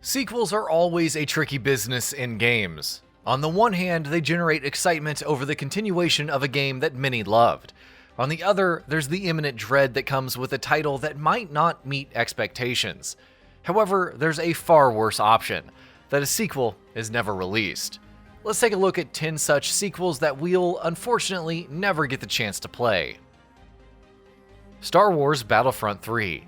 Sequels are always a tricky business in games. On the one hand, they generate excitement over the continuation of a game that many loved. On the other, there's the imminent dread that comes with a title that might not meet expectations. However, there's a far worse option, that a sequel is never released. Let's take a look at 10 such sequels that we'll unfortunately never get the chance to play. Star Wars Battlefront 3.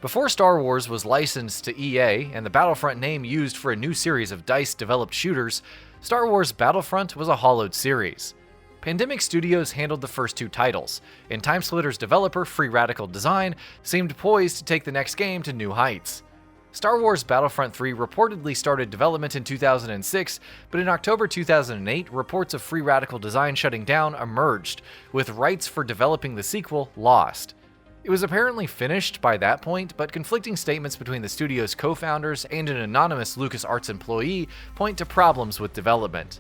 Before Star Wars was licensed to EA and the Battlefront name used for a new series of DICE-developed shooters, Star Wars Battlefront was a hollowed series. Pandemic Studios handled the first two titles, and Timesplitter's developer Free Radical Design seemed poised to take the next game to new heights. Star Wars Battlefront 3 reportedly started development in 2006, but in October 2008, reports of Free Radical Design shutting down emerged, with rights for developing the sequel lost. It was apparently finished by that point, but conflicting statements between the studio's co-founders and an anonymous LucasArts employee point to problems with development.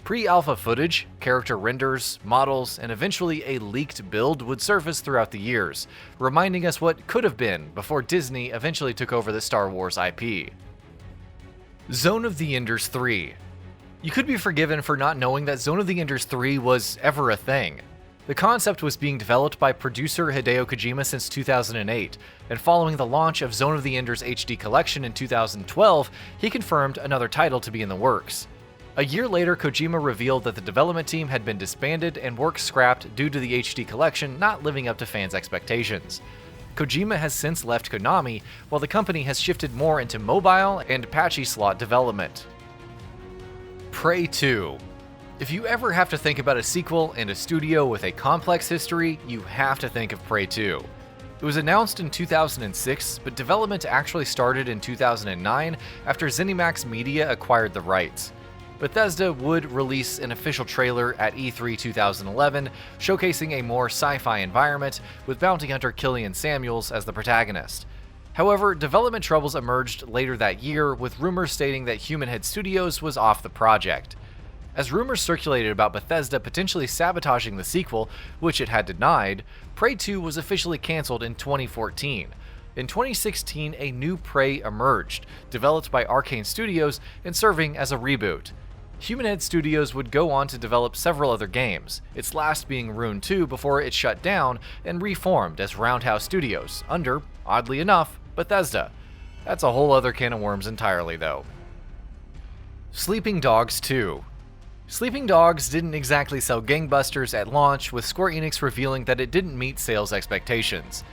Pre-alpha footage, character renders, models, and eventually a leaked build would surface throughout the years, reminding us what could have been before Disney eventually took over the Star Wars IP. Zone of the Enders 3. You could be forgiven for not knowing that Zone of the Enders 3 was ever a thing. The concept was being developed by producer Hideo Kojima since 2008, and following the launch of Zone of the Enders HD Collection in 2012, he confirmed another title to be in the works. A year later, Kojima revealed that the development team had been disbanded and work scrapped due to the HD Collection not living up to fans' expectations. Kojima has since left Konami, while the company has shifted more into mobile and patchy slot development. Prey 2. If you ever have to think about a sequel and a studio with a complex history, you have to think of Prey 2. It was announced in 2006, but development actually started in 2009 after ZeniMax Media acquired the rights. Bethesda would release an official trailer at E3 2011, showcasing a more sci-fi environment, with bounty hunter Killian Samuels as the protagonist. However, development troubles emerged later that year, with rumors stating that Human Head Studios was off the project. As rumors circulated about Bethesda potentially sabotaging the sequel, which it had denied, Prey 2 was officially cancelled in 2014. In 2016, a new Prey emerged, developed by Arcane Studios and serving as a reboot. Human Head Studios would go on to develop several other games, its last being Rune 2 before it shut down and reformed as Roundhouse Studios, under, oddly enough, Bethesda. That's a whole other can of worms entirely, though. Sleeping Dogs 2. Sleeping Dogs didn't exactly sell gangbusters at launch, with Square Enix revealing that it didn't meet sales expectations.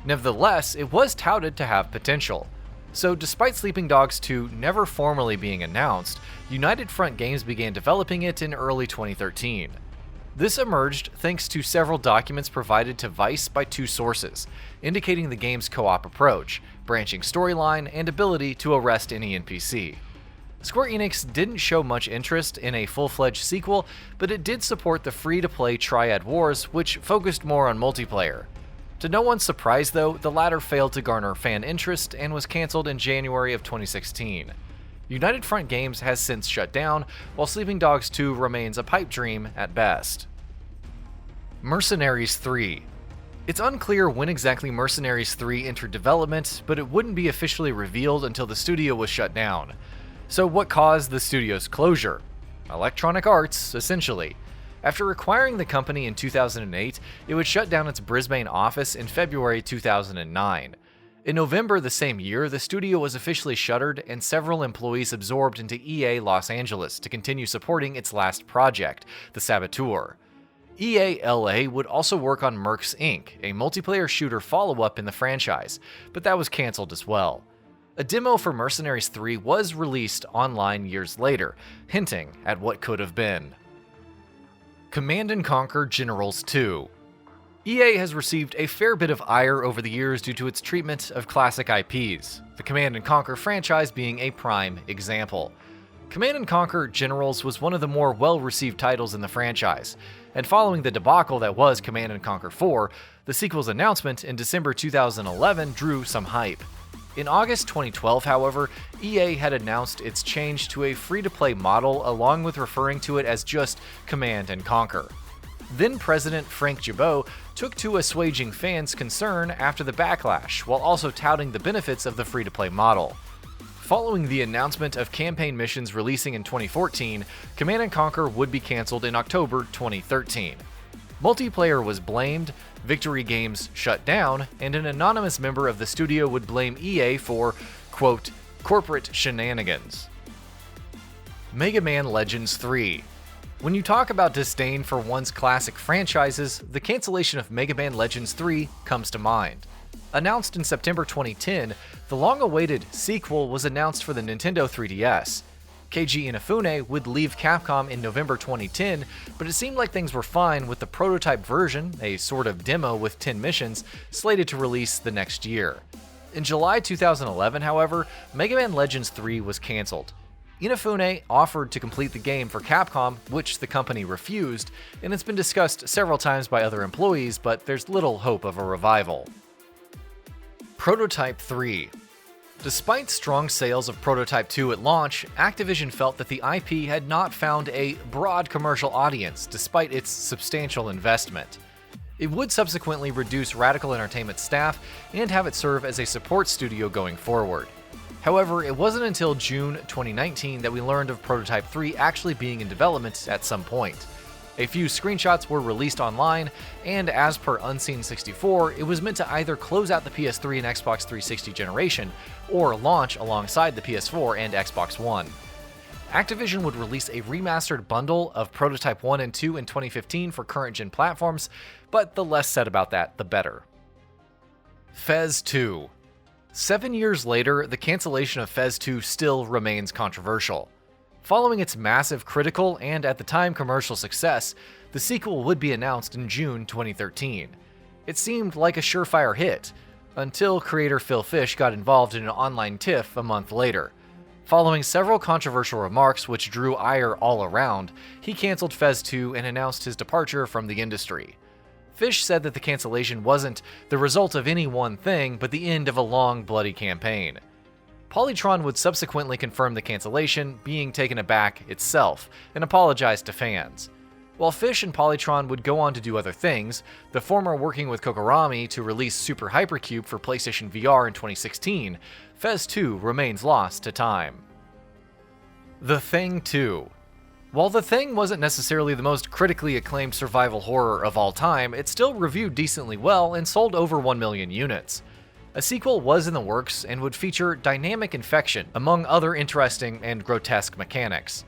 Nevertheless, it was touted to have potential. So despite Sleeping Dogs 2 never formally being announced, United Front Games began developing it in early 2013. This emerged thanks to several documents provided to Vice by two sources, indicating the game's co-op approach, branching storyline, and ability to arrest any NPC. Square Enix didn't show much interest in a full-fledged sequel, but it did support the free-to-play Triad Wars, which focused more on multiplayer. To no one's surprise though, the latter failed to garner fan interest and was cancelled in January of 2016. United Front Games has since shut down, while Sleeping Dogs 2 remains a pipe dream at best. Mercenaries 3. It's unclear when exactly Mercenaries 3 entered development, but it wouldn't be officially revealed until the studio was shut down. So what caused the studio's closure? Electronic Arts, essentially. After acquiring the company in 2008, it would shut down its Brisbane office in February 2009. In November the same year, the studio was officially shuttered and several employees absorbed into EA Los Angeles to continue supporting its last project, The Saboteur. EA LA would also work on Mercs Inc., a multiplayer shooter follow-up in the franchise, but that was cancelled as well. A demo for Mercenaries 3 was released online years later, hinting at what could have been. Command & Conquer Generals 2. EA has received a fair bit of ire over the years due to its treatment of classic IPs, the Command & Conquer franchise being a prime example. Command & Conquer Generals was one of the more well-received titles in the franchise, and following the debacle that was Command & Conquer 4, the sequel's announcement in December 2011 drew some hype. In August 2012, however, EA had announced its change to a free-to-play model along with referring to it as just Command & Conquer. Then President Frank Gibeau took to assuaging fans' concern after the backlash, while also touting the benefits of the free-to-play model. Following the announcement of campaign missions releasing in 2014, Command & Conquer would be cancelled in October 2013. Multiplayer was blamed, Victory Games shut down, and an anonymous member of the studio would blame EA for, quote, corporate shenanigans. Mega Man Legends 3. When you talk about disdain for once classic franchises, the cancellation of Mega Man Legends 3 comes to mind. Announced in September 2010, the long-awaited sequel was announced for the Nintendo 3DS. Keiji Inafune would leave Capcom in November 2010, but it seemed like things were fine with the prototype version, a sort of demo with 10 missions, slated to release the next year. In July 2011, however, Mega Man Legends 3 was cancelled. Inafune offered to complete the game for Capcom, which the company refused, and it's been discussed several times by other employees, but there's little hope of a revival. Prototype 3. Despite strong sales of Prototype 2 at launch, Activision felt that the IP had not found a broad commercial audience despite its substantial investment. It would subsequently reduce Radical Entertainment's staff and have it serve as a support studio going forward. However, it wasn't until June 2019 that we learned of Prototype 3 actually being in development at some point. A few screenshots were released online, and as per Unseen64, it was meant to either close out the PS3 and Xbox 360 generation, or launch alongside the PS4 and Xbox One. Activision would release a remastered bundle of Prototype 1 and 2 in 2015 for current-gen platforms, but the less said about that, the better. Fez 2. 7 years later, the cancellation of Fez 2 still remains controversial. Following its massive critical and, at the time, commercial success, the sequel would be announced in June 2013. It seemed like a surefire hit, until creator Phil Fish got involved in an online tiff a month later. Following several controversial remarks which drew ire all around, he cancelled Fez 2 and announced his departure from the industry. Fish said that the cancellation wasn't the result of any one thing, but the end of a long, bloody campaign. Polytron would subsequently confirm the cancellation, being taken aback itself, and apologized to fans. While Fish and Polytron would go on to do other things, the former working with Kokorami to release Super Hypercube for PlayStation VR in 2016, Fez 2 remains lost to time. The Thing 2. While The Thing wasn't necessarily the most critically acclaimed survival horror of all time, it still reviewed decently well and sold over 1 million units. A sequel was in the works and would feature dynamic infection, among other interesting and grotesque mechanics.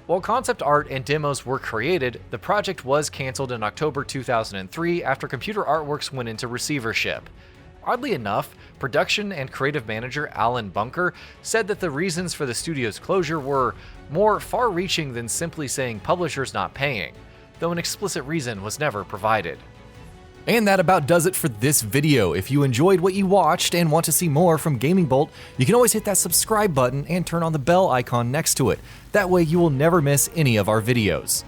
While concept art and demos were created, the project was cancelled in October 2003 after Computer Artworks went into receivership. Oddly enough, production and creative manager Alan Bunker said that the reasons for the studio's closure were more far-reaching than simply saying publishers not paying, though an explicit reason was never provided. And that about does it for this video. If you enjoyed what you watched and want to see more from Gaming Bolt, you can always hit that subscribe button and turn on the bell icon next to it. That way you will never miss any of our videos.